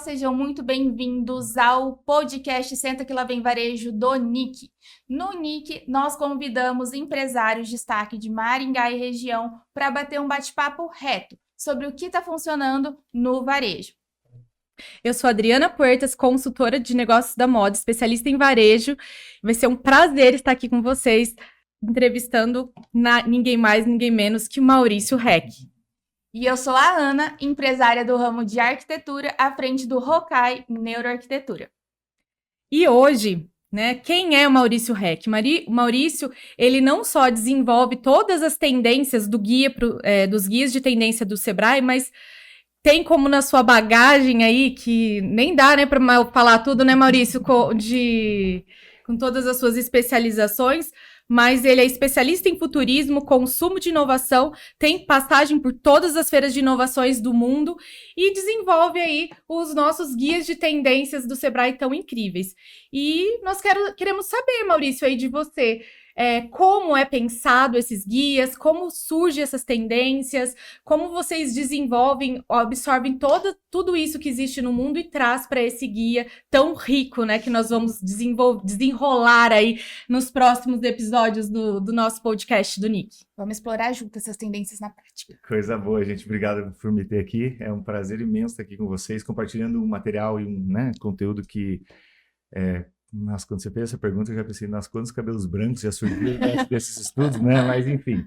sejam muito bem-vindos ao podcast Senta que lá vem varejo do NIC. No NIC, nós convidamos empresários de destaque de Maringá e região para bater um bate-papo reto sobre o que está funcionando no varejo. Eu sou Adriana Puertas, consultora de negócios da moda, especialista em varejo. Vai ser um prazer estar aqui com vocês, entrevistando ninguém mais, ninguém menos que o Maurício Heck. E eu sou a Ana, empresária do ramo de arquitetura, à frente do Rokai Neuroarquitetura. E hoje, quem é o Maurício Heck? O Maurício, ele não só desenvolve todas as tendências do dos guias de tendência do Sebrae, mas tem como na sua bagagem aí, que nem dá, para falar tudo, Maurício, com todas as suas especializações, mas ele é especialista em futurismo, consumo de inovação, tem passagem por todas as feiras de inovações do mundo e desenvolve aí os nossos guias de tendências do Sebrae tão incríveis. E nós queremos saber, Maurício, aí de você, como é pensado esses guias, como surgem essas tendências, como vocês desenvolvem, absorvem tudo isso que existe no mundo e traz para esse guia tão rico, que nós vamos desenrolar aí nos próximos episódios do nosso podcast do NIC. Vamos explorar junto essas tendências na prática. Coisa boa, gente. Obrigado por me ter aqui. É um prazer imenso estar aqui com vocês, compartilhando um material e um conteúdo que Nossa, quando você fez essa pergunta, eu já pensei, nossa, quantos cabelos brancos já surgiram desses estudos, Mas, enfim,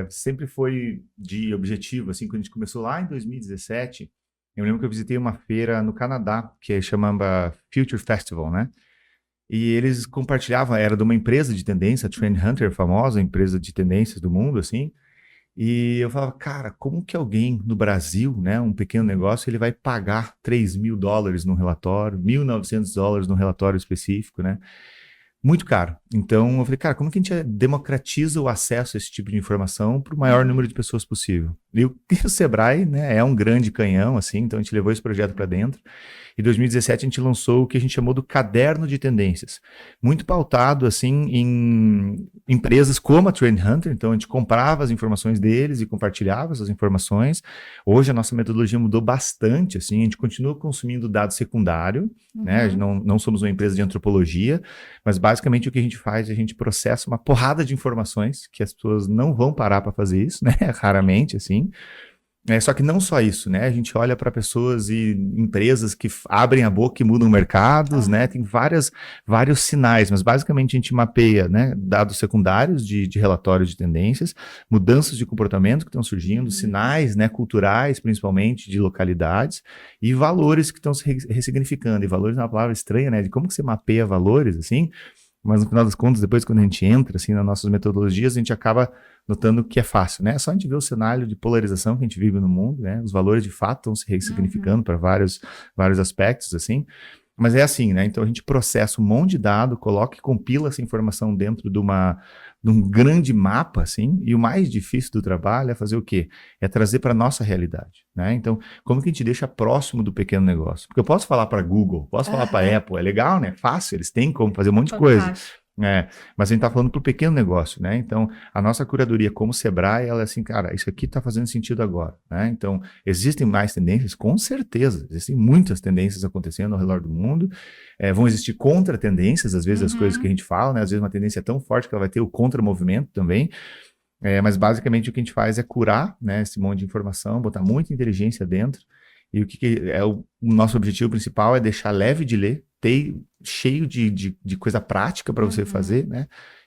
sempre foi de objetivo, assim, quando a gente começou lá em 2017, eu lembro que eu visitei uma feira no Canadá, que chamava Future Festival, E eles compartilhavam, era de uma empresa de tendência, a Trend Hunter, famosa empresa de tendências do mundo, assim, e eu falava, cara, como que alguém no Brasil, um pequeno negócio, ele vai pagar $3.000 num relatório, $1.900 num relatório específico, Muito caro. Então, eu falei, cara, como que a gente democratiza o acesso a esse tipo de informação para o maior número de pessoas possível? E o Sebrae, é um grande canhão, assim, então a gente levou esse projeto para dentro. Em 2017, a gente lançou o que a gente chamou do Caderno de Tendências, muito pautado, assim, em empresas como a Trend Hunter, então a gente comprava as informações deles e compartilhava essas informações. Hoje a nossa metodologia mudou bastante, assim, a gente continua consumindo dado secundário, não somos uma empresa de antropologia, mas basicamente o que a gente faz, a gente processa uma porrada de informações, que as pessoas não vão parar para fazer isso, raramente, assim. Só que não só isso, a gente olha para pessoas e empresas que abrem a boca e mudam mercados, tem vários sinais, mas basicamente a gente mapeia, dados secundários de relatórios de tendências, mudanças de comportamento que estão surgindo, sinais, culturais, principalmente de localidades, e valores que estão se ressignificando. E valores é uma palavra estranha, de como que você mapeia valores, assim. Mas no final das contas, depois quando a gente entra assim, nas nossas metodologias, a gente acaba notando que é fácil, É só a gente ver o cenário de polarização que a gente vive no mundo, Os valores de fato estão se ressignificando para vários aspectos, assim. Mas é assim, Então a gente processa um monte de dado, coloca e compila essa informação dentro de um grande mapa, assim, e o mais difícil do trabalho é fazer o quê? É trazer para a nossa realidade, Então, como que a gente deixa próximo do pequeno negócio? Porque eu posso falar para Google, posso falar para Apple, é legal, Fácil, eles têm como fazer um monte de coisa. Mas a gente está falando para o pequeno negócio, Então, a nossa curadoria como Sebrae, ela é assim, cara, isso aqui está fazendo sentido agora, Então, existem mais tendências? Com certeza, existem muitas tendências acontecendo ao redor do mundo, vão existir contra-tendências, às vezes, as coisas que a gente fala, Às vezes uma tendência é tão forte que ela vai ter o contra-movimento também, mas basicamente o que a gente faz é curar, esse monte de informação, botar muita inteligência dentro, e o que é o nosso objetivo principal é deixar leve de ler, cheio de coisa prática para você fazer,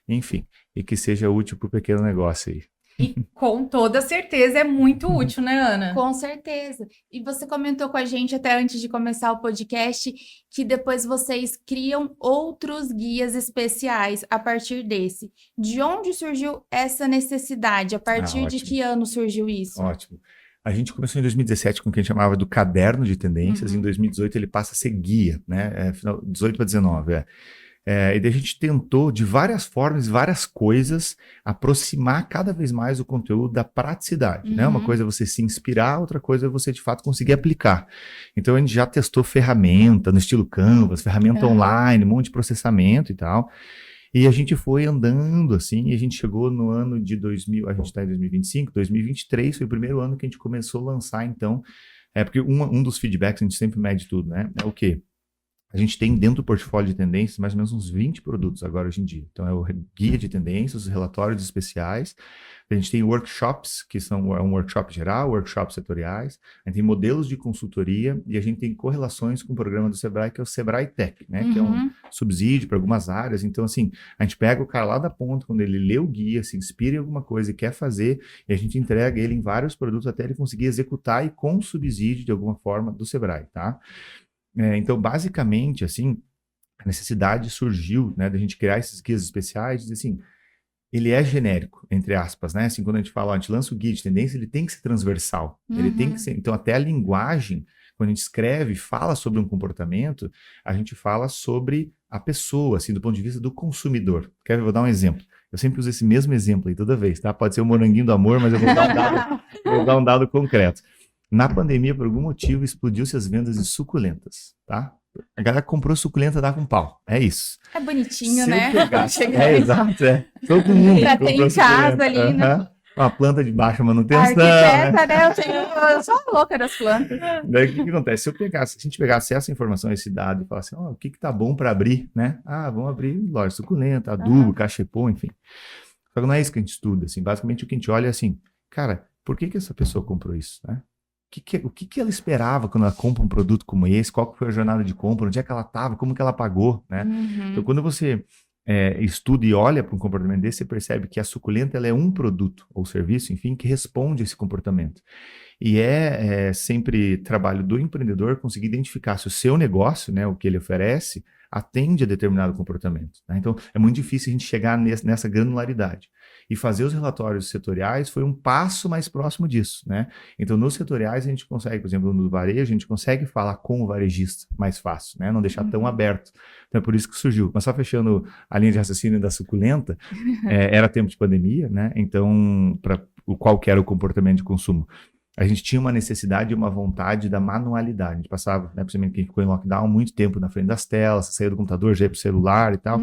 Enfim, e que seja útil para o pequeno negócio aí. E com toda certeza é muito útil, Ana? Com certeza. E você comentou com a gente até antes de começar o podcast que depois vocês criam outros guias especiais a partir desse. De onde surgiu essa necessidade? A partir de que ano surgiu isso? Ótimo. A gente começou em 2017 com o que a gente chamava do Caderno de Tendências, em 2018 ele passa a ser guia, Final 18 para 19, e daí a gente tentou, de várias formas, várias coisas, aproximar cada vez mais o conteúdo da praticidade, Uma coisa é você se inspirar, outra coisa é você, de fato, conseguir aplicar. Então, a gente já testou ferramenta no estilo Canvas, ferramenta online, um monte de processamento e tal. E a gente foi andando, assim, e a gente chegou no ano de 2000, a gente está em 2025, 2023 foi o primeiro ano que a gente começou a lançar, então, Porque um dos feedbacks, a gente sempre mede tudo, né? É o quê? A gente tem dentro do portfólio de tendências mais ou menos uns 20 produtos agora hoje em dia. Então, é o guia de tendências, os relatórios especiais. A gente tem workshops, que é um workshop geral, workshops setoriais. A gente tem modelos de consultoria e a gente tem correlações com o programa do Sebrae, que é o Sebrae Tech, né? Que é um subsídio para algumas áreas. Então, assim, a gente pega o cara lá da ponta, quando ele lê o guia, se inspira em alguma coisa e quer fazer, e a gente entrega ele em vários produtos até ele conseguir executar e com subsídio, de alguma forma, do Sebrae, tá? Então, basicamente, assim, a necessidade surgiu, né, da gente criar esses guias especiais, dizer assim, ele é genérico, entre aspas, né? Assim, quando a gente fala, a gente lança o guia de tendência, ele tem que ser transversal. Ele tem que ser, então, até a linguagem, quando a gente escreve, fala sobre um comportamento, a gente fala sobre a pessoa, assim, do ponto de vista do consumidor. Vou dar um exemplo. Eu sempre uso esse mesmo exemplo aí toda vez, tá? Pode ser o moranguinho do amor, mas eu vou dar um dado concreto. Na pandemia, por algum motivo, explodiu-se as vendas de suculentas, tá? A galera comprou suculenta, dá com pau. É isso. É bonitinho, Se né? eu pegasse... exato, Todo mundo pra ter em casa ali, né? Uma planta de baixa manutenção. Arquiteta, né? Eu sou a louca das plantas. Daí, o que acontece? Se a gente pegasse essa informação, esse dado, e falasse, o que tá bom para abrir, né? Vamos abrir loja suculenta, adubo, cachepô, enfim. Só que não é isso que a gente estuda, assim. Basicamente, o que a gente olha é assim, cara, por que essa pessoa comprou isso, né? O que ela esperava quando ela compra um produto como esse? Qual foi a jornada de compra? Onde é que ela estava? Como que ela pagou, né? Então, quando você estuda e olha para um comportamento desse, você percebe que a suculenta ela é um produto ou serviço, enfim, que responde a esse comportamento. E é sempre trabalho do empreendedor conseguir identificar se o seu negócio, né, o que ele oferece, atende a determinado comportamento, né? Então, é muito difícil a gente chegar nessa granularidade. E fazer os relatórios setoriais foi um passo mais próximo disso, né? Então, nos setoriais, a gente consegue, por exemplo, no varejo, a gente consegue falar com o varejista mais fácil, né? Não deixar tão aberto. Então, é por isso que surgiu. Mas só fechando a linha de raciocínio da suculenta, era tempo de pandemia, né? Então, qual que era o comportamento de consumo? A gente tinha uma necessidade e uma vontade da manualidade. A gente passava, né, principalmente que a gente ficou em lockdown, muito tempo na frente das telas, saía do computador, já ia pro celular e tal.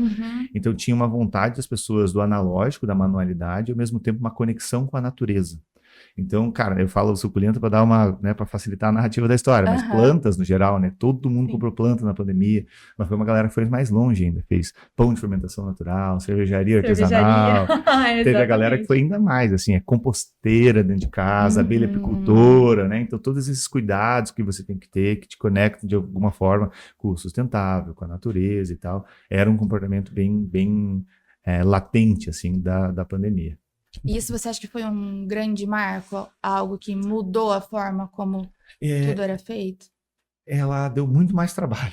Então tinha uma vontade das pessoas do analógico, da manualidade, e ao mesmo tempo uma conexão com a natureza. Então, cara, eu falo suculenta para dar uma, né, para facilitar a narrativa da história, mas plantas no geral, né? Todo mundo comprou planta na pandemia, mas foi uma galera que foi mais longe ainda, fez pão de fermentação natural, cervejaria artesanal, teve a galera que foi ainda mais, assim, composteira dentro de casa, abelha apicultora, né? Então, todos esses cuidados que você tem que ter, que te conectam de alguma forma com o sustentável, com a natureza e tal, era um comportamento bem latente, assim, da pandemia. E isso você acha que foi um grande marco? Algo que mudou a forma como tudo era feito? Ela deu muito mais trabalho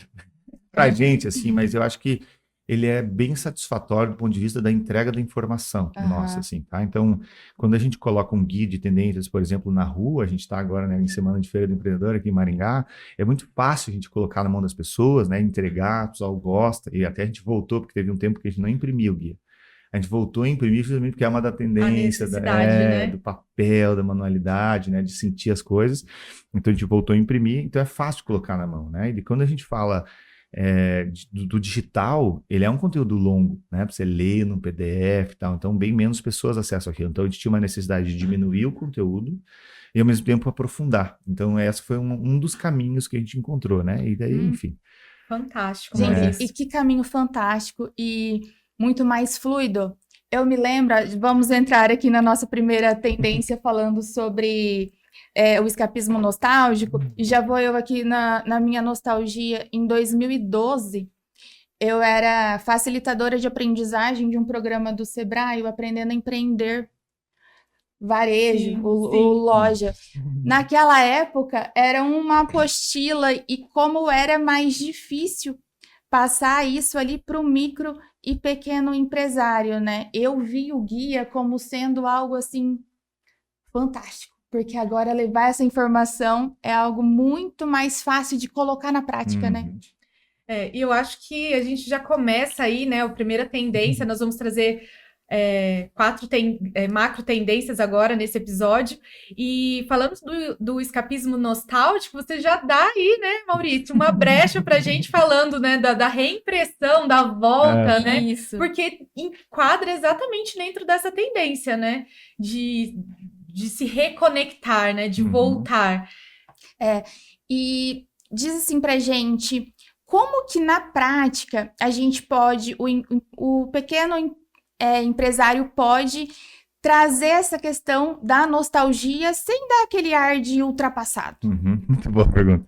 pra gente, assim, mas eu acho que ele é bem satisfatório do ponto de vista da entrega da informação nossa, assim, tá? Então, quando a gente coloca um guia de tendências, por exemplo, na rua, a gente está agora, né, em Semana de Feira do Empreendedor aqui em Maringá, é muito fácil a gente colocar na mão das pessoas, né, entregar, o pessoal gosta, e até a gente voltou, porque teve um tempo que a gente não imprimia o guia. A gente voltou a imprimir justamente porque é uma da tendência, né? do papel, da manualidade, né? De sentir as coisas. Então, a gente voltou a imprimir. Então, é fácil colocar na mão, né? E quando a gente fala do digital, ele é um conteúdo longo, né? Para você ler no PDF e tal. Então, bem menos pessoas acessam aquilo. Então, a gente tinha uma necessidade de diminuir o conteúdo e, ao mesmo tempo, aprofundar. Então, esse foi um dos caminhos que a gente encontrou, né? E daí, enfim. Fantástico. Gente, e que caminho fantástico e muito mais fluido. Eu me lembro, vamos entrar aqui na nossa primeira tendência falando sobre o escapismo nostálgico, e já vou eu aqui na minha nostalgia. Em 2012, eu era facilitadora de aprendizagem de um programa do Sebrae, o Aprendendo a Empreender, varejo, o loja. Naquela época, era uma apostila, e como era mais difícil passar isso ali para o micro e pequeno empresário, né? Eu vi o guia como sendo algo, assim, fantástico, porque agora levar essa informação é algo muito mais fácil de colocar na prática, né? E eu acho que a gente já começa aí, né? A primeira tendência, nós vamos trazer 4 macro tendências agora nesse episódio. E falando do escapismo nostálgico, você já dá aí, né, Maurício, uma brecha pra gente falando, né, da reimpressão, da volta, né? Isso. Porque enquadra exatamente dentro dessa tendência, né? De se reconectar, né? De voltar. E diz assim pra gente, como que na prática a gente pode, o pequeno empresário pode trazer essa questão da nostalgia sem dar aquele ar de ultrapassado? Muito boa pergunta.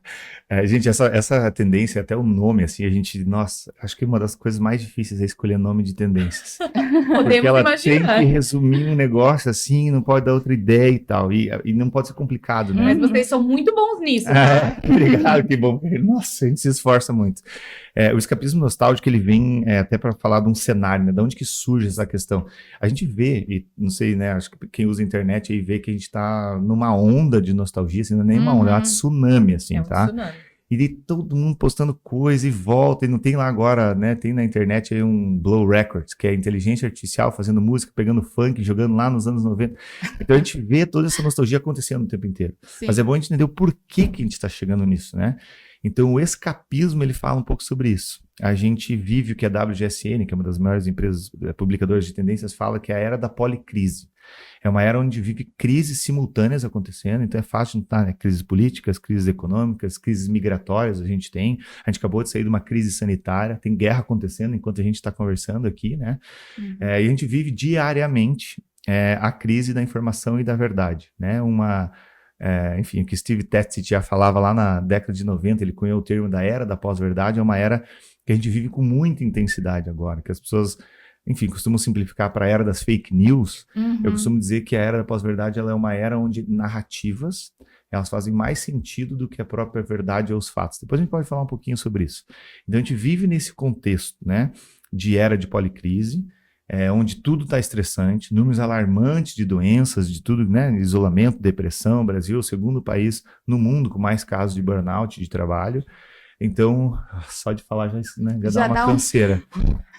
Gente, essa tendência, até o nome, assim, nossa, acho que uma das coisas mais difíceis é escolher nome de tendências. Porque ela imaginar. tem que resumir um negócio assim, não pode dar outra ideia e tal, e não pode ser complicado, né? Mas vocês são muito bons nisso, tá? Obrigado, que bom. Nossa, a gente se esforça muito. O escapismo nostálgico, ele vem até para falar de um cenário, né? De onde que surge essa questão? A gente vê, e não sei, né? Acho que quem usa a internet aí vê que a gente tá numa onda de nostalgia, assim, não é nem uma onda, é uma tsunami, assim, tá? Tsunami. E de todo mundo postando coisa e volta, e não tem lá agora, né? Tem na internet aí um Blow Records, que é inteligência artificial fazendo música, pegando funk, jogando lá nos anos 90. Então a gente vê toda essa nostalgia acontecendo o tempo inteiro. Sim. Mas é bom a gente entender o porquê que a gente está chegando nisso, né? Então o escapismo, ele fala um pouco sobre isso. A gente vive o que a WGSN, que é uma das maiores empresas publicadoras de tendências, fala que é a era da policrise. É uma era onde vive crises simultâneas acontecendo, então é fácil de notar, né? Crises políticas, crises econômicas, crises migratórias a gente acabou de sair de uma crise sanitária, tem guerra acontecendo enquanto a gente está conversando aqui, né? E a gente vive diariamente a crise da informação e da verdade, né? Enfim, o que Steve Tetsit já falava lá na década de 90, ele cunhou o termo da era da pós-verdade, é uma era que a gente vive com muita intensidade agora, que as pessoas, enfim, costumam simplificar para a era das fake news. Eu costumo dizer que a era da pós-verdade, ela é uma era onde narrativas, elas fazem mais sentido do que a própria verdade ou os fatos. Depois a gente pode falar um pouquinho sobre isso. Então a gente vive nesse contexto, né, de era de policrise, onde tudo está estressante, números alarmantes de doenças, de tudo, né, isolamento, depressão. Brasil é o segundo país no mundo com mais casos de burnout de trabalho. Então, só de falar já dá uma canseira.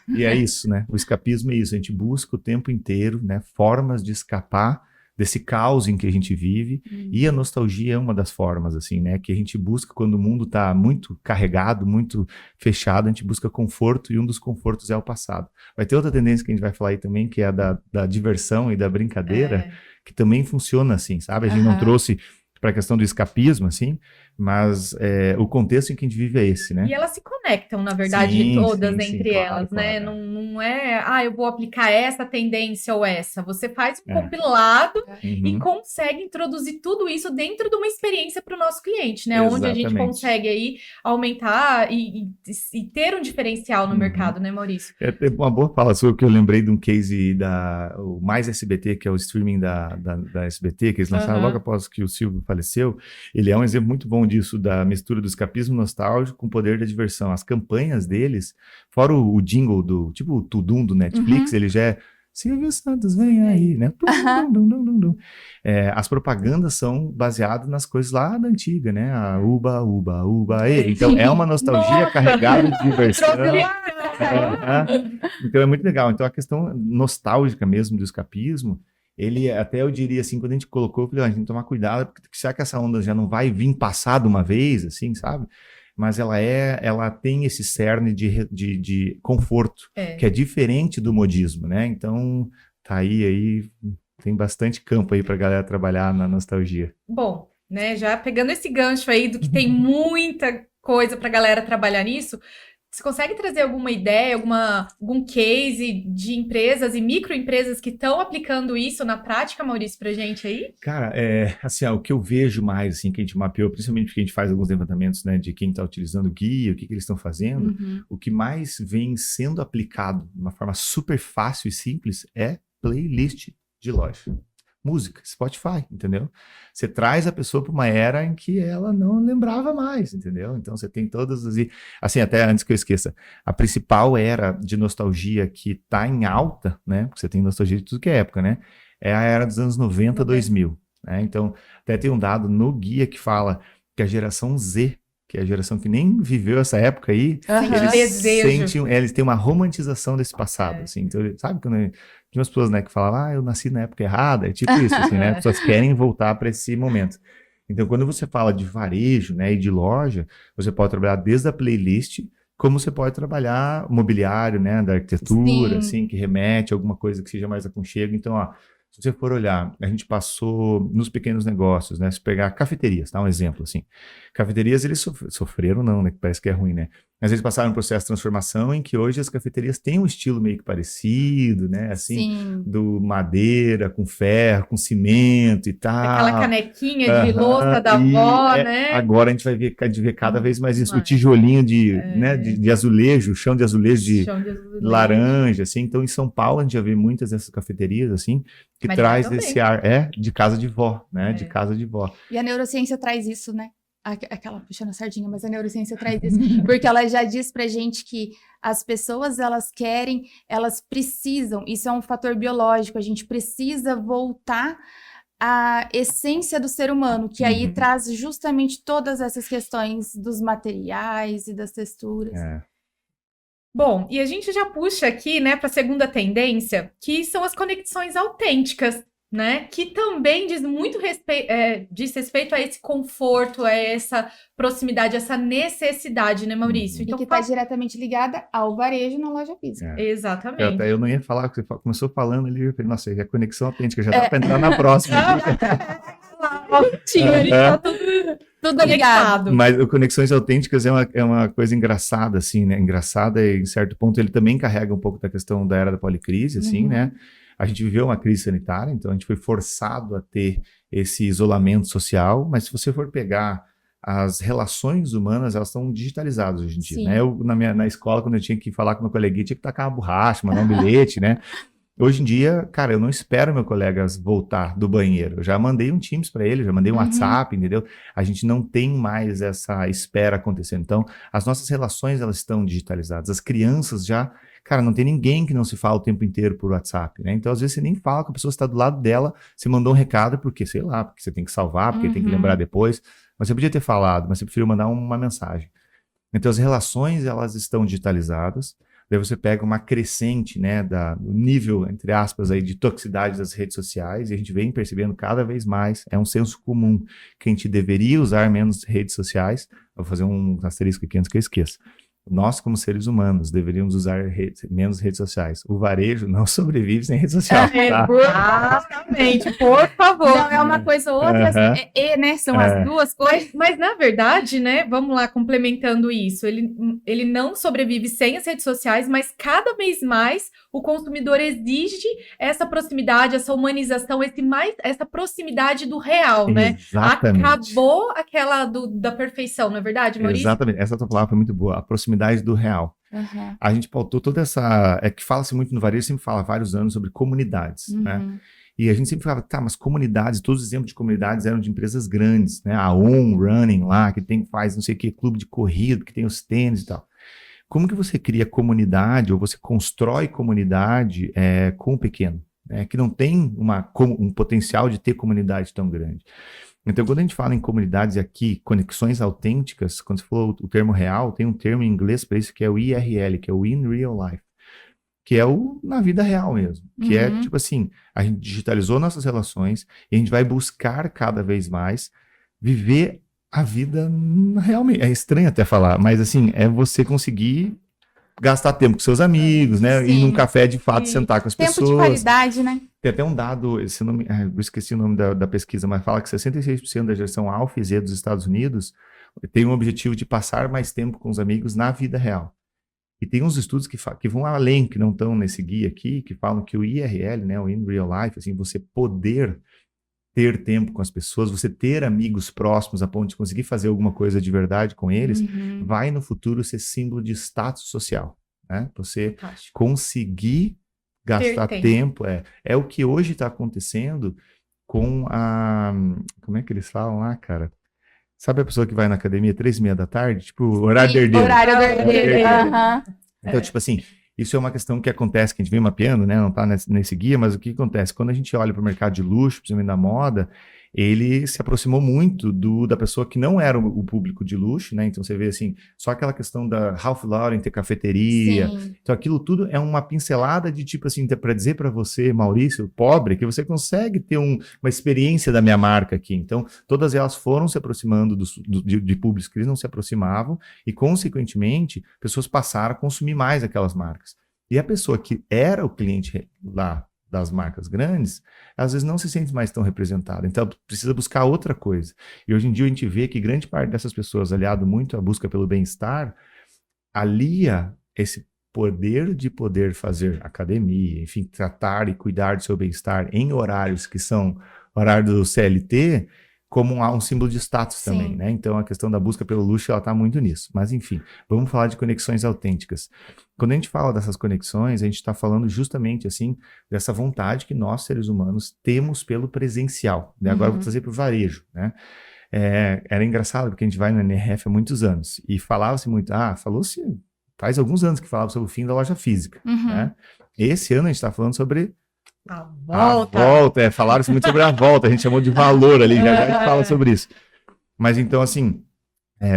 E é isso, né? O escapismo é isso. A gente busca o tempo inteiro, né, formas de escapar desse caos em que a gente vive. E a nostalgia é uma das formas, assim, né? Que a gente busca quando o mundo está muito carregado, muito fechado, a gente busca conforto, e um dos confortos é o passado. Vai ter outra tendência que a gente vai falar aí também, que é a da diversão e da brincadeira, que também funciona assim, sabe? A gente não trouxe para a questão do escapismo, assim, mas o contexto em que a gente vive é esse, né? E elas se conectam, na verdade, Sim, todas sim, entre claro, elas, né? claro. Não é, eu vou aplicar essa tendência ou essa. Você faz um compilado e consegue introduzir tudo isso dentro de uma experiência para o nosso cliente, né? Onde a gente Exatamente. consegue aí aumentar e ter um diferencial no mercado, né, Maurício? É uma boa fala sua, que eu lembrei de um case o Mais SBT, que é o streaming da SBT, que eles lançaram logo após que o Silvio faleceu. Ele é um exemplo muito bom disso, da mistura do escapismo nostálgico com o poder da diversão. As campanhas deles, fora o jingle tipo o Tudum do Netflix, ele já é Silvio Santos, vem aí, né? As propagandas são baseadas nas coisas lá da antiga, né? A Uba, Uba, Uba, e. Então é uma nostalgia carregada de diversão. Então é muito legal. Então a questão nostálgica mesmo do escapismo, ele até, eu diria assim, quando a gente colocou, eu falei, a gente tem que tomar cuidado, porque será que essa onda já não vai vir passada uma vez, assim, sabe? Mas ela tem esse cerne de conforto, que é diferente do modismo, né? Então, tá aí tem bastante campo aí pra galera trabalhar na nostalgia. Bom, né, já pegando esse gancho aí do que tem muita coisa pra galera trabalhar nisso, você consegue trazer alguma ideia, algum case de empresas e microempresas que estão aplicando isso na prática, Maurício, pra gente aí? Cara, assim, o que eu vejo mais, assim, que a gente mapeou, principalmente porque a gente faz alguns levantamentos, né, de quem está utilizando o guia, o que eles estão fazendo, o que mais vem sendo aplicado de uma forma super fácil e simples é playlist de loja. Música, Spotify, entendeu? Você traz a pessoa para uma era em que ela não lembrava mais, entendeu? Então você tem todas as... Assim, até antes que eu esqueça, a principal era de nostalgia que está em alta, né? Porque você tem nostalgia de tudo que é época, né? É a era dos anos 90, 2000, né? Então, até tem um dado no guia que fala que a geração Z, que é a geração que nem viveu essa época aí, eles têm uma romantização desse passado, assim. Então, sabe quando tinha umas pessoas, né, que falavam, eu nasci na época errada, é tipo isso, assim, né? As pessoas querem voltar para esse momento. Então, quando você fala de varejo, né, e de loja, você pode trabalhar desde a playlist, como você pode trabalhar mobiliário, né, da arquitetura, assim, que remete a alguma coisa que seja mais aconchego. Então, Se você for olhar, a gente passou nos pequenos negócios, né? Se pegar cafeterias, tá? Um exemplo, assim. Cafeterias, eles sofreram, não, né? Que parece que é ruim, né? Mas eles passaram um processo de transformação em que hoje as cafeterias têm um estilo meio que parecido, né? Assim, Sim. do madeira, com ferro, com cimento e tal. Aquela canequinha de louça da avó, né? Agora a gente vai ver cada vez mais isso. O Mais. tijolinho né, de azulejo, o chão de azulejo de Chão de azulejo. laranja, assim. Então, em São Paulo, a gente já vê muitas dessas cafeterias, assim, que Mas traz também. esse ar, de casa de vó, né? De casa de vó. E a neurociência traz isso, né? Aquela puxando a sardinha, mas a neurociência traz isso. Porque ela já diz pra gente que as pessoas, elas querem, elas precisam, isso é um fator biológico, a gente precisa voltar à essência do ser humano, que aí traz justamente todas essas questões dos materiais e das texturas. Bom, e a gente já puxa aqui, né, para a segunda tendência, que são as conexões autênticas, né? Que também diz respeito a esse conforto, a essa proximidade, essa necessidade, né, Maurício? E que está diretamente ligada ao varejo na loja física. Exatamente. Eu não ia falar, você começou falando ali, eu falei, nossa, é conexão autêntica, já dá para entrar na próxima. A gente tá tudo ligado. Mas o Conexões Autênticas é uma coisa engraçada, assim, né? Engraçada e, em certo ponto, ele também carrega um pouco da questão da era da policrise, assim, né? A gente viveu uma crise sanitária, então a gente foi forçado a ter esse isolamento social, mas se você for pegar as relações humanas, elas estão digitalizadas hoje em dia, né? Eu, na escola, quando eu tinha que falar com meu coleguinha, tinha que tacar uma borracha, mandar um bilhete, né? Hoje em dia, cara, eu não espero meu colega voltar do banheiro. Eu já mandei um Teams para ele, já mandei um WhatsApp, entendeu? A gente não tem mais essa espera acontecendo. Então, as nossas relações, elas estão digitalizadas. As crianças já... Cara, não tem ninguém que não se fala o tempo inteiro por WhatsApp, né? Então, às vezes, você nem fala com a pessoa que está do lado dela, você mandou um recado porque, sei lá, porque você tem que salvar, porque tem que lembrar depois. Mas você podia ter falado, mas você preferiu mandar uma mensagem. Então, as relações, elas estão digitalizadas. Daí você pega uma crescente, né, do nível, entre aspas, aí, de toxicidade das redes sociais, e a gente vem percebendo cada vez mais, é um senso comum, que a gente deveria usar menos redes sociais. Vou fazer um asterisco aqui antes que eu esqueça. Nós, como seres humanos, deveríamos usar menos redes sociais. O varejo não sobrevive sem rede social. Tá? Exatamente, por favor. Não é uma coisa ou outra, né? São as duas coisas. Mas, na verdade, né, vamos lá, complementando isso, ele não sobrevive sem as redes sociais, mas cada vez mais o consumidor exige essa proximidade, essa humanização, essa proximidade do real, né? Exatamente. Acabou aquela da perfeição, não é verdade, Maurício? Exatamente, essa tua palavra foi muito boa, a proximidade do real. A gente pautou toda essa... É que fala-se muito no varejo, sempre fala há vários anos sobre comunidades, né? E a gente sempre falava, tá, mas comunidades, todos os exemplos de comunidades eram de empresas grandes, né? A On Running lá, que faz não sei o que, clube de corrida, que tem os tênis e tal. Como que você cria comunidade, ou você constrói comunidade com o pequeno, né? Que não tem um potencial de ter comunidade tão grande. Então, quando a gente fala em comunidades aqui, conexões autênticas, quando você falou o termo real, tem um termo em inglês para isso que é o IRL, que é o In Real Life, que é o na vida real mesmo, que é tipo assim, a gente digitalizou nossas relações e a gente vai buscar cada vez mais viver a vida realmente. É estranho até falar, mas assim, é você conseguir gastar tempo com seus amigos, né? Ir num café de fato, sentar com as pessoas. Tempo de qualidade, né? Tem até um dado, eu esqueci o nome da pesquisa, mas fala que 66% da geração Alpha e Z dos Estados Unidos tem um objetivo de passar mais tempo com os amigos na vida real. E tem uns estudos que vão além, que não estão nesse guia aqui, que falam que o IRL, né, o In Real Life, assim, você poder ter tempo com as pessoas, você ter amigos próximos a ponto de conseguir fazer alguma coisa de verdade com eles, vai no futuro ser símbolo de status social, né? Você conseguir gastar tempo, é o que hoje está acontecendo com como é que eles falam lá, cara? Sabe a pessoa que vai na academia 3h30 da tarde? Tipo, horário herdeiro. Horário herdeiro. Então, tipo assim, isso é uma questão que acontece, que a gente vem mapeando, né? Não está nesse guia, mas o que acontece? Quando a gente olha para o mercado de luxo, principalmente da moda, ele se aproximou muito da pessoa que não era o público de luxo, né? Então você vê assim, só aquela questão da Ralph Lauren ter cafeteria. Sim. Então aquilo tudo é uma pincelada de tipo assim, para dizer para você, Maurício, pobre, que você consegue ter uma experiência da minha marca aqui. Então todas elas foram se aproximando de públicos que eles não se aproximavam e consequentemente pessoas passaram a consumir mais aquelas marcas. E a pessoa que era o cliente lá das marcas grandes, às vezes não se sente mais tão representada. Então, precisa buscar outra coisa. E hoje em dia a gente vê que grande parte dessas pessoas, aliado muito à busca pelo bem-estar, alia esse poder de poder fazer academia, enfim, tratar e cuidar do seu bem-estar em horários que são horário do CLT, como um símbolo de status Sim. também, né? Então, a questão da busca pelo luxo, ela está muito nisso. Mas, enfim, vamos falar de conexões autênticas. Quando a gente fala dessas conexões, a gente está falando justamente, assim, dessa vontade que nós, seres humanos, temos pelo presencial. Né? Agora eu vou trazer para o varejo, né? Era engraçado, porque a gente vai no NRF há muitos anos, e falava-se muito, falou-se, faz alguns anos que falava sobre o fim da loja física, né? Esse ano a gente está falando sobre A volta, falaram muito sobre a volta, a gente chamou de valor ali, já a gente fala sobre isso. Mas então, assim,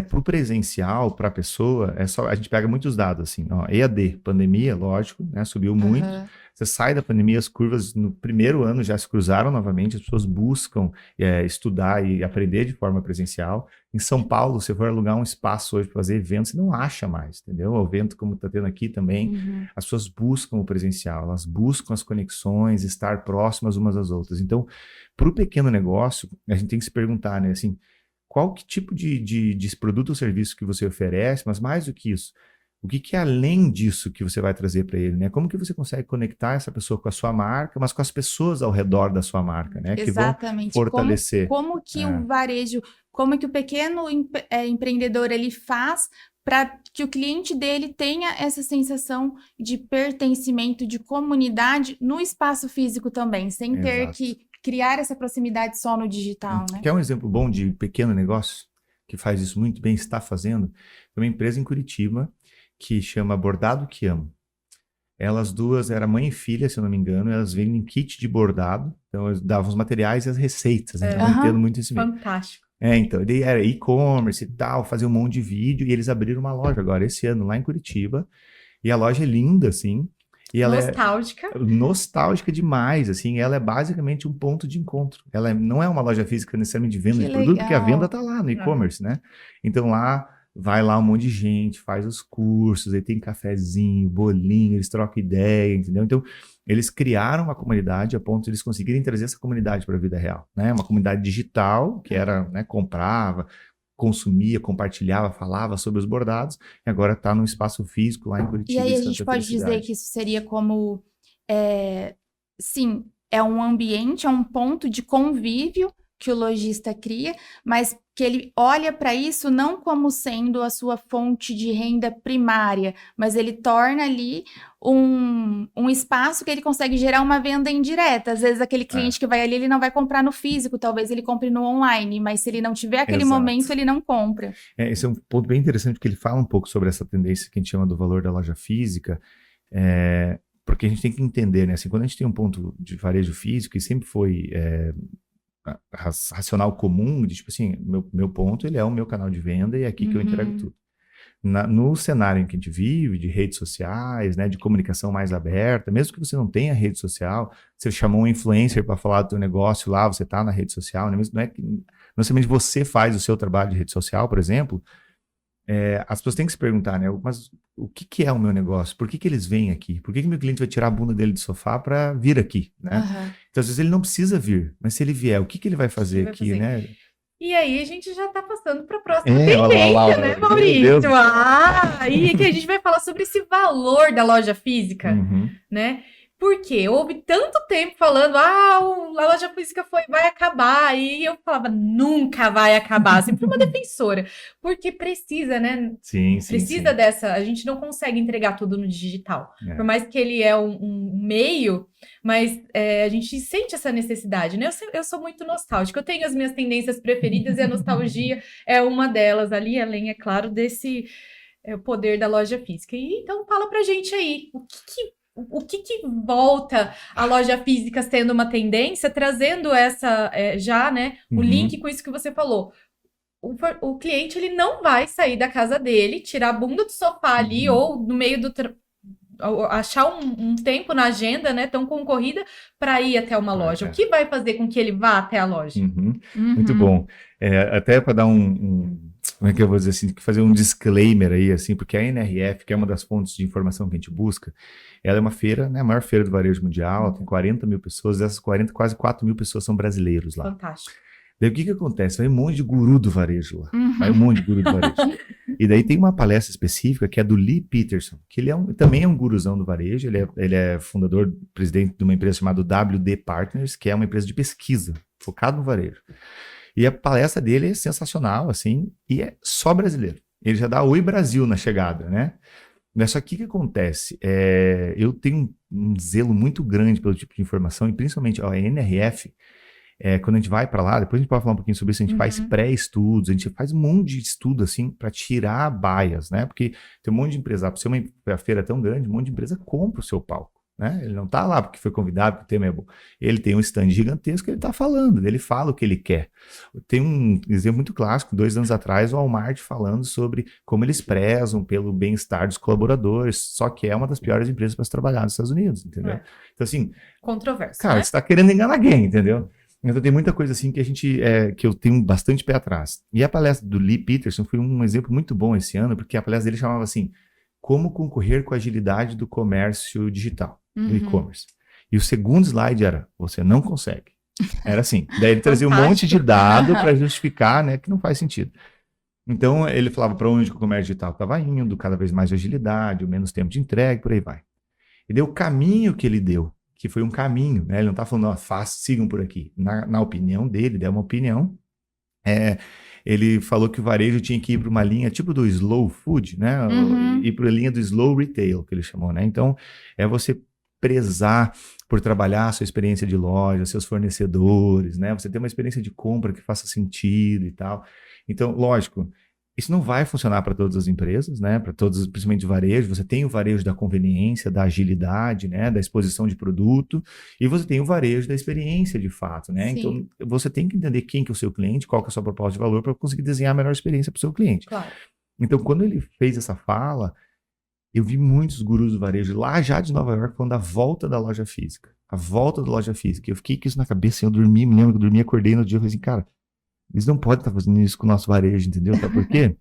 para o presencial, para a pessoa, a gente pega muitos dados, assim, ó, EAD, pandemia, lógico, né, subiu muito. Você sai da pandemia, as curvas no primeiro ano já se cruzaram novamente, as pessoas buscam estudar e aprender de forma presencial. Em São Paulo, se for alugar um espaço hoje para fazer evento, você não acha mais, entendeu? O evento, como está tendo aqui também, as pessoas buscam o presencial, elas buscam as conexões, estar próximas umas às outras. Então, para o pequeno negócio, a gente tem que se perguntar, né, assim, qual que tipo de produto ou serviço que você oferece, mas mais do que isso, o que é além disso que você vai trazer para ele, né? Como que você consegue conectar essa pessoa com a sua marca, mas com as pessoas ao redor da sua marca, né? Exatamente. Que vão fortalecer. Como que o varejo, como que o pequeno empreendedor ele faz para que o cliente dele tenha essa sensação de pertencimento, de comunidade no espaço físico também, sem ter que criar essa proximidade só no digital, né? Quer um exemplo bom de pequeno negócio que faz isso muito bem, está fazendo? Tem uma empresa em Curitiba que chama Bordado que Amo. Elas duas, era mãe e filha, se eu não me engano, elas vendem kit de bordado, então eles davam os materiais e as receitas, né? Eu não entendo muito esse meio. Fantástico. Então, era e-commerce e tal, fazia um monte de vídeo, e eles abriram uma loja agora, esse ano, lá em Curitiba, e a loja é linda, assim, e ela nostálgica. Nostálgica demais, assim, ela é basicamente um ponto de encontro. Ela não é uma loja física necessariamente de venda de produto, porque a venda tá lá no e-commerce, né? Então vai lá um monte de gente, faz os cursos, aí tem cafezinho, bolinho, eles trocam ideia, entendeu? Então, eles criaram uma comunidade a ponto de eles conseguirem trazer essa comunidade para a vida real, né? Uma comunidade digital, que era, né, comprava, consumia, compartilhava, falava sobre os bordados, e agora está num espaço físico lá em Curitiba. E aí a gente pode dizer que isso seria como, sim, é um ambiente, é um ponto de convívio que o lojista cria, mas que ele olha para isso não como sendo a sua fonte de renda primária, mas ele torna ali um espaço que ele consegue gerar uma venda indireta. Às vezes aquele cliente que vai ali, ele não vai comprar no físico, talvez ele compre no online, mas se ele não tiver aquele momento, ele não compra. Esse é um ponto bem interessante, porque ele fala um pouco sobre essa tendência que a gente chama do valor da loja física, porque a gente tem que entender, né? Assim, quando a gente tem um ponto de varejo físico, e sempre foi racional comum, de tipo assim, meu ponto, ele é o meu canal de venda e é aqui que eu entrego tudo. No cenário em que a gente vive, de redes sociais, né, de comunicação mais aberta, mesmo que você não tenha rede social, você chamou um influencer para falar do teu negócio lá, você está na rede social, né, não é que não somente você faz o seu trabalho de rede social, por exemplo, as pessoas têm que se perguntar, né, mas o que é o meu negócio? Por que eles vêm aqui? Por que meu cliente vai tirar a bunda dele do sofá para vir aqui, né? Então, às vezes ele não precisa vir, mas se ele vier, o que ele vai fazer aqui, né? E aí a gente já está passando para a próxima tendência, né, Maurício? E que a gente vai falar sobre esse valor da loja física, né? Porque houve tanto tempo falando, a loja física vai acabar, e eu falava, nunca vai acabar, sempre uma defensora, porque precisa, né? Sim. Precisa dessa, a gente não consegue entregar tudo no digital, por mais que ele é um meio, mas a gente sente essa necessidade, né? Eu sou muito nostálgica, eu tenho as minhas tendências preferidas e a nostalgia é uma delas ali, além, é claro, desse poder da loja física. E então fala pra gente aí, o que volta a loja física sendo uma tendência, trazendo essa, né, o link com isso que você falou. O cliente, ele não vai sair da casa dele, tirar a bunda do sofá ali, ou no meio do... achar um tempo na agenda, né, tão concorrida, para ir até uma loja. O que vai fazer com que ele vá até a loja? Muito bom. Até para dar como é que eu vou dizer assim, que fazer um disclaimer aí, assim, porque a NRF, que é uma das fontes de informação que a gente busca, ela é uma feira, né, a maior feira do varejo mundial, ela tem 40 mil pessoas, dessas 40, quase 4 mil pessoas são brasileiros lá. Fantástico. Daí o que acontece? Vai um monte de guru do varejo lá, Uhum. vai um monte de guru do varejo. E daí tem uma palestra específica que é do Lee Peterson, que ele também é um guruzão do varejo, ele é fundador, presidente de uma empresa chamada WD Partners, que é uma empresa de pesquisa, focada no varejo. E a palestra dele é sensacional, assim, e é só brasileiro. Ele já dá Oi Brasil na chegada, né? Mas só que o que acontece? Eu tenho um zelo muito grande pelo tipo de informação, e principalmente a NRF, quando a gente vai para lá, depois a gente pode falar um pouquinho sobre isso, a gente faz pré-estudos, a gente faz um monte de estudo, assim, para tirar baias, né? Porque tem um monte de empresa, por ser uma feira tão grande, um monte de empresa compra o seu palco. Né? Ele não está lá porque foi convidado, porque o tema é bom. Ele tem um stand gigantesco, ele está falando, ele fala o que ele quer. Tem um exemplo muito clássico, 2 anos atrás, o Walmart falando sobre como eles prezam pelo bem-estar dos colaboradores, só que é uma das piores empresas para se trabalhar nos Estados Unidos, entendeu? Então, assim, Controverso, cara, né? você está querendo enganar quem, entendeu? Então tem muita coisa assim que que eu tenho bastante pé atrás. E a palestra do Lee Peterson foi um exemplo muito bom esse ano, porque a palestra dele chamava assim, como concorrer com a agilidade do comércio digital, do e-commerce. E o segundo slide era, você não consegue. Era assim. Daí ele trazia um monte de dado para justificar, né, que não faz sentido. Então ele falava para onde o comércio digital estava indo, cada vez mais agilidade, o menos tempo de entrega, por aí vai. E daí o caminho que ele deu, que foi um caminho, né, ele não está falando, sigam por aqui. Na opinião dele, deu uma opinião, ele falou que o varejo tinha que ir para uma linha tipo do slow food, né? Ir para a linha do slow retail, que ele chamou, né? Então, é você prezar por trabalhar a sua experiência de loja, seus fornecedores, né? Você ter uma experiência de compra que faça sentido e tal. Então, lógico, isso não vai funcionar para todas as empresas, né? Para todas, principalmente de varejo. Você tem o varejo da conveniência, da agilidade, né? Da exposição de produto, e você tem o varejo da experiência de fato, né? Sim. Então, você tem que entender quem que é o seu cliente, qual que é a sua proposta de valor para conseguir desenhar a melhor experiência para o seu cliente. Claro. Então, quando ele fez essa fala, eu vi muitos gurus do varejo lá já de Nova York falando da volta da loja física. A volta da loja física. Eu fiquei com isso na cabeça, eu dormi, me lembro que eu dormi, acordei no dia e falei assim, cara, eles não podem estar fazendo isso com o nosso varejo, entendeu? Sabe por quê?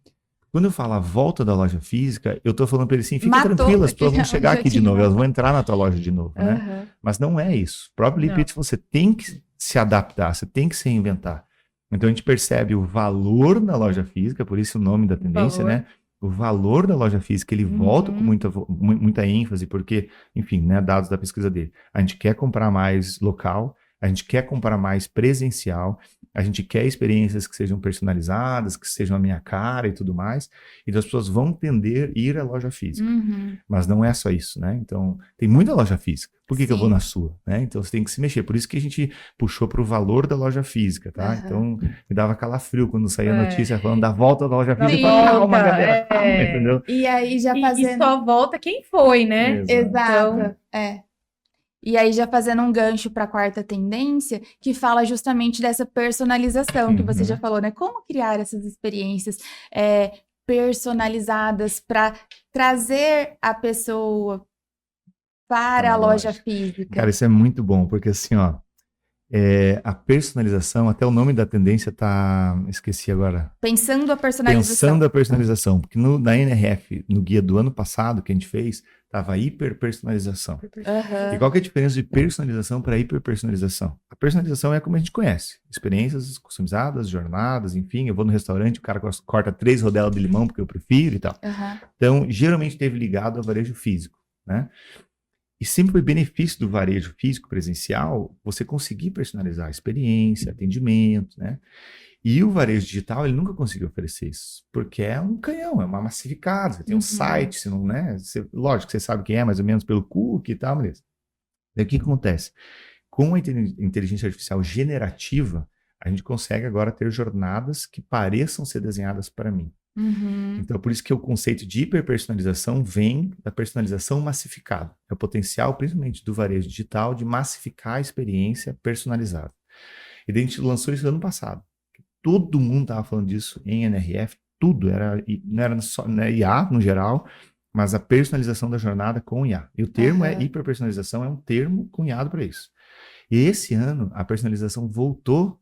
Quando eu falo a volta da loja física, eu tô falando para eles assim, fica tranquilo, as pessoas vão chegar aqui de novo, elas vão entrar na tua loja de novo, né? Mas não é isso. O próprio Lee Peterson, você tem que se adaptar, você tem que se reinventar. Então a gente percebe o valor na loja física, por isso o nome da tendência, né? O valor da loja física, ele volta com muita ênfase, porque, enfim, né, dados da pesquisa dele. A gente quer comprar mais local, a gente quer comprar mais presencial, a gente quer experiências que sejam personalizadas, que sejam a minha cara e tudo mais, e as pessoas vão tender a ir à loja física. Mas não é só isso, né? Então, tem muita loja física. Por que eu vou na sua? Né? Então, você tem que se mexer. Por isso que a gente puxou para o valor da loja física, tá? Então, me dava calafrio quando saía a notícia falando da volta da loja física. Calma, galera, calma, entendeu? E aí já fazendo... E só volta quem foi, né? Exato. E aí, já fazendo um gancho para a quarta tendência, que fala justamente dessa personalização, que você já falou, né? Como criar essas experiências personalizadas para trazer a pessoa para a loja física. Cara, isso é muito bom, porque assim, ó, a personalização, até o nome da tendência tá, esqueci agora. Pensando a personalização. Pensando a personalização, porque na NRF, no guia do ano passado que a gente fez, tava hiperpersonalização. E qual que é a diferença de personalização para hiperpersonalização? A personalização é como a gente conhece, experiências customizadas, jornadas, enfim, eu vou no restaurante, o cara corta 3 rodelas de limão porque eu prefiro e tal. Então, geralmente teve ligado ao varejo físico, né? E sempre foi benefício do varejo físico presencial você conseguir personalizar a experiência, atendimento, né? E o varejo digital, ele nunca conseguiu oferecer isso, porque é um canhão, é uma massificada, você tem um site, você não, né? Lógico que você sabe quem é, mais ou menos pelo cookie e tal, beleza. Daí o que acontece? Com a inteligência artificial generativa, a gente consegue agora ter jornadas que pareçam ser desenhadas para mim. Então, por isso que o conceito de hiperpersonalização vem da personalização massificada. É o potencial, principalmente do varejo digital, de massificar a experiência personalizada. E daí a gente lançou isso ano passado. Todo mundo estava falando disso em NRF, tudo. Não era só IA no geral, mas a personalização da jornada com IA. E o termo hiperpersonalização, é um termo cunhado para isso. E esse ano, a personalização voltou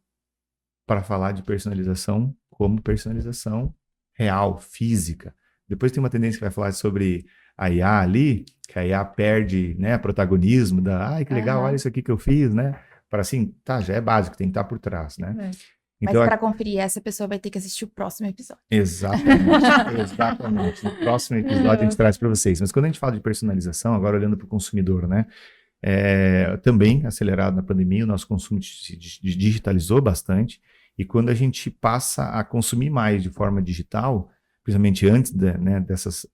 para falar de personalização como personalização real, física. Depois tem uma tendência que vai falar sobre a IA ali, que a IA perde, né, protagonismo ai, que legal, olha isso aqui que eu fiz, né? Para assim, tá, já é básico, tem que estar por trás, né? Mas Então, para conferir essa, pessoa vai ter que assistir o próximo episódio. exatamente, exatamente. No próximo episódio a gente traz para vocês. Mas quando a gente fala de personalização, agora olhando para o consumidor, né? Também acelerado na pandemia, o nosso consumo se digitalizou bastante. E quando a gente passa a consumir mais de forma digital, principalmente antes desses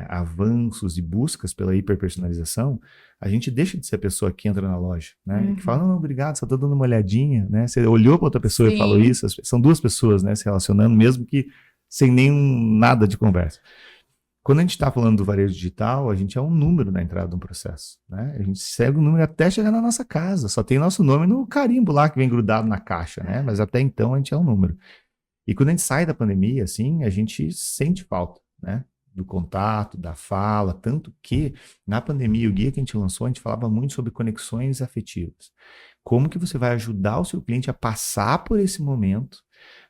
avanços e buscas pela hiperpersonalização, a gente deixa de ser a pessoa que entra na loja, né? Que fala, não, obrigado, só estou dando uma olhadinha, né? Você olhou para outra pessoa e falou isso, são duas pessoas, né, se relacionando, mesmo que sem nada de conversa. Quando a gente está falando do varejo digital, a gente é um número na entrada de um processo, né? A gente segue o número até chegar na nossa casa, só tem nosso nome no carimbo lá que vem grudado na caixa, né? Mas até então a gente é um número. E quando a gente sai da pandemia, assim, a gente sente falta, né? Do contato, da fala, tanto que na pandemia, o guia que a gente lançou, a gente falava muito sobre conexões afetivas. Como que você vai ajudar o seu cliente a passar por esse momento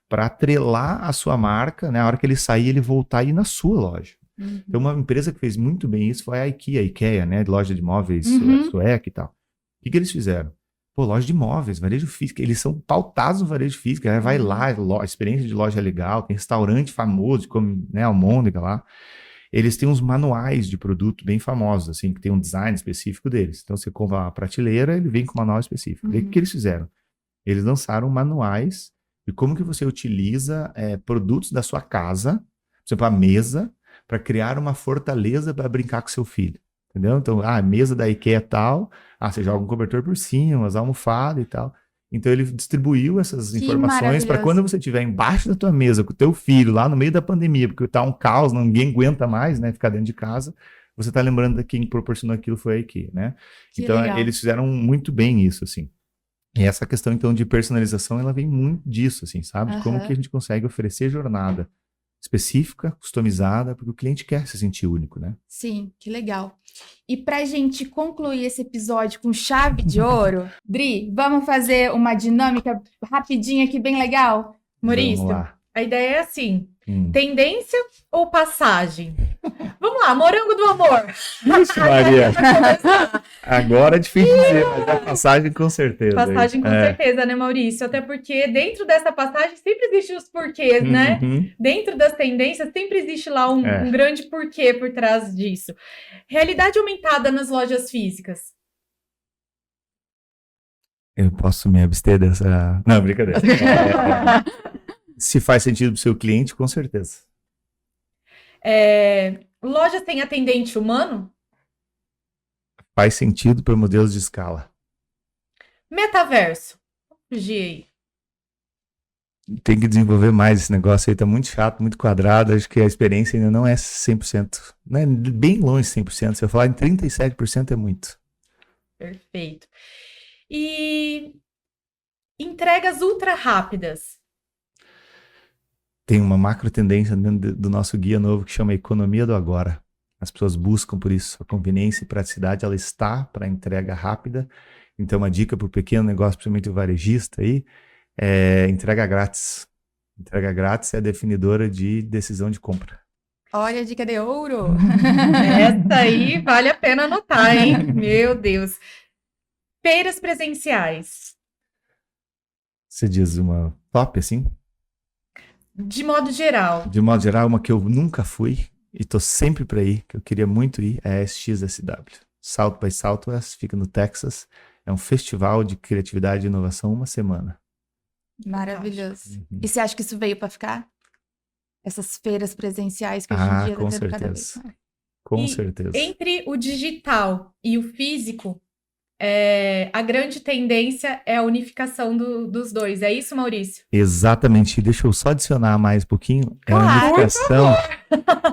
para atrelar a sua marca, né? A hora que ele sair, ele voltar e ir na sua loja. Então, uma empresa que fez muito bem isso foi a IKEA, né? Loja de móveis sueca e tal. O que eles fizeram? Pô, loja de móveis, varejo físico, eles são pautados no varejo físico, né? Vai lá, a experiência de loja é legal, tem restaurante famoso, como, né, Almôndega lá. Eles têm uns manuais de produto bem famosos, assim, que tem um design específico deles. Então, você compra uma prateleira, ele vem com um manual específico. E o que eles fizeram? Eles lançaram manuais de como que você utiliza produtos da sua casa, por exemplo, a mesa, para criar uma fortaleza para brincar com seu filho. Entendeu? Então, a mesa da IKEA tal, você joga um cobertor por cima, as almofadas e tal. Então, ele distribuiu essas informações para quando você estiver embaixo da tua mesa com o teu filho, lá no meio da pandemia, porque tá um caos, ninguém aguenta mais, né, ficar dentro de casa, você tá lembrando de quem proporcionou aquilo foi a IKEA, né? Então, eles fizeram muito bem isso, assim. E essa questão, então, de personalização, ela vem muito disso, assim, sabe? De como que a gente consegue oferecer jornada específica, customizada, porque o cliente quer se sentir único, né? Sim, que legal. E pra gente concluir esse episódio com chave de ouro, Dri, vamos fazer uma dinâmica rapidinha aqui, bem legal? Maurício, a ideia é assim, tendência ou passagem? Vamos lá, morango do amor. Isso, Maria. Agora é difícil dizer, mas a passagem com certeza. Passagem com certeza, né, Maurício? Até porque dentro dessa passagem sempre existem os porquês, né? Dentro das tendências sempre existe lá um grande porquê por trás disso. Realidade aumentada nas lojas físicas. Eu posso me abster dessa... Não, brincadeira. Se faz sentido para o seu cliente, com certeza. Lojas têm atendente humano? Faz sentido para modelos de escala. Metaverso. Fugir aí. Tem que desenvolver mais esse negócio aí, tá muito chato, muito quadrado, acho que a experiência ainda não é 100%, né? Bem longe de 100%, se eu falar em 37% é muito. Perfeito. E entregas ultra rápidas. Tem uma macro tendência dentro do nosso guia novo que chama Economia do Agora. As pessoas buscam por isso, a conveniência e praticidade, ela está para entrega rápida. Então, uma dica para o pequeno negócio, principalmente o varejista aí, é entrega grátis. Entrega grátis é a definidora de decisão de compra. Olha a dica de ouro! Essa aí vale a pena anotar, hein? Meu Deus. Feiras presenciais. Você diz uma top, assim? De modo geral. De modo geral, uma que eu nunca fui e tô sempre para ir, que eu queria muito ir, é a SXSW. South by Southwest, fica no Texas. É um festival de criatividade e inovação, uma semana. Maravilhoso. E você acha que isso veio para ficar? Essas feiras presenciais que hoje em dia com tá tendo cada vez certeza. mais. Com certeza. Entre o digital e o físico, a grande tendência é a unificação dos dois. É isso, Maurício? Exatamente. Deixa eu só adicionar mais um pouquinho. Claro, a unificação.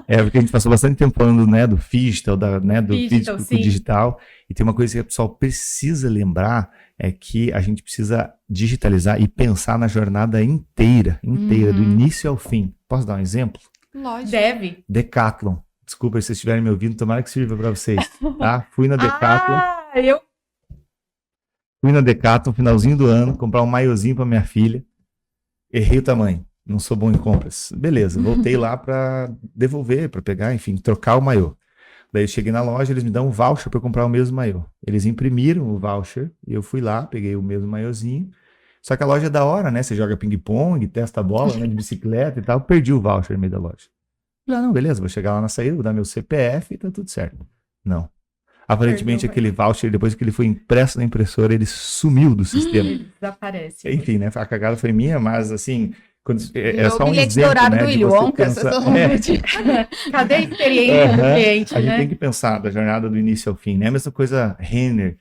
Porque a gente passou bastante tempo falando, né, do digital, do físico com o digital. E tem uma coisa que o pessoal precisa lembrar, é que a gente precisa digitalizar e pensar na jornada inteira, do início ao fim. Posso dar um exemplo? Lógico. Deve. Decathlon. Desculpa se vocês estiverem me ouvindo, tomara que sirva para vocês. Tá? Fui na Decathlon. Fui na Decathlon, finalzinho do ano, comprar um maiozinho para minha filha. Errei o tamanho. não sou bom em compras. Beleza, voltei lá para devolver, para pegar, enfim, trocar o maiô. Daí eu cheguei na loja, eles me dão um voucher para comprar o mesmo maiô. Eles imprimiram o voucher e eu fui lá, peguei o mesmo maiôzinho. Só que a loja é da hora, né? Você joga ping-pong, testa a bola, né, de bicicleta e tal. Perdi o voucher no meio da loja. Falei, não, beleza, vou chegar lá na saída, vou dar meu CPF e tá tudo certo. Não. Aparentemente, aquele voucher, depois que ele foi impresso na impressora, ele sumiu do sistema. Ele desaparece. Enfim, né? A cagada foi minha, mas assim, é Virou só o um bilhete exemplo, dourado né, do de Willy você Wonka, pensar... Cadê a experiência do cliente, A gente né? tem que pensar da jornada do início ao fim, né? A mesma coisa Renner,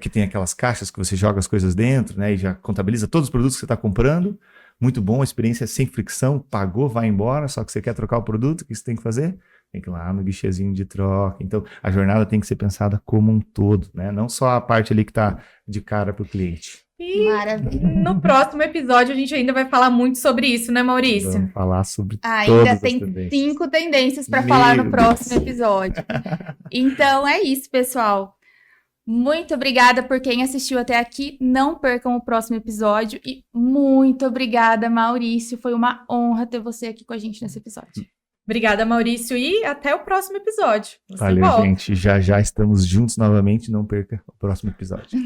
que tem aquelas caixas que você joga as coisas dentro, né? E já contabiliza todos os produtos que você está comprando. Muito bom, a experiência é sem fricção, pagou, vai embora, só que você quer trocar o produto, o que você tem que fazer? Tem que ir lá no guichezinho de troca. Então, a jornada tem que ser pensada como um todo, né? Não só a parte ali que está de cara para o cliente. E Maravilha. no próximo episódio a gente ainda vai falar muito sobre isso, né, Maurício? Vamos falar sobre Ainda todas tem as tendências. 5 tendências para falar no Meu próximo Deus. episódio. Então é isso, pessoal. Muito obrigada por quem assistiu até aqui. Não percam o próximo episódio. E muito obrigada, Maurício. Foi uma honra ter você aqui com a gente nesse episódio. Obrigada, Maurício, e até o próximo episódio. Você Valeu, volta. gente. Já já estamos juntos novamente. Não perca o próximo episódio.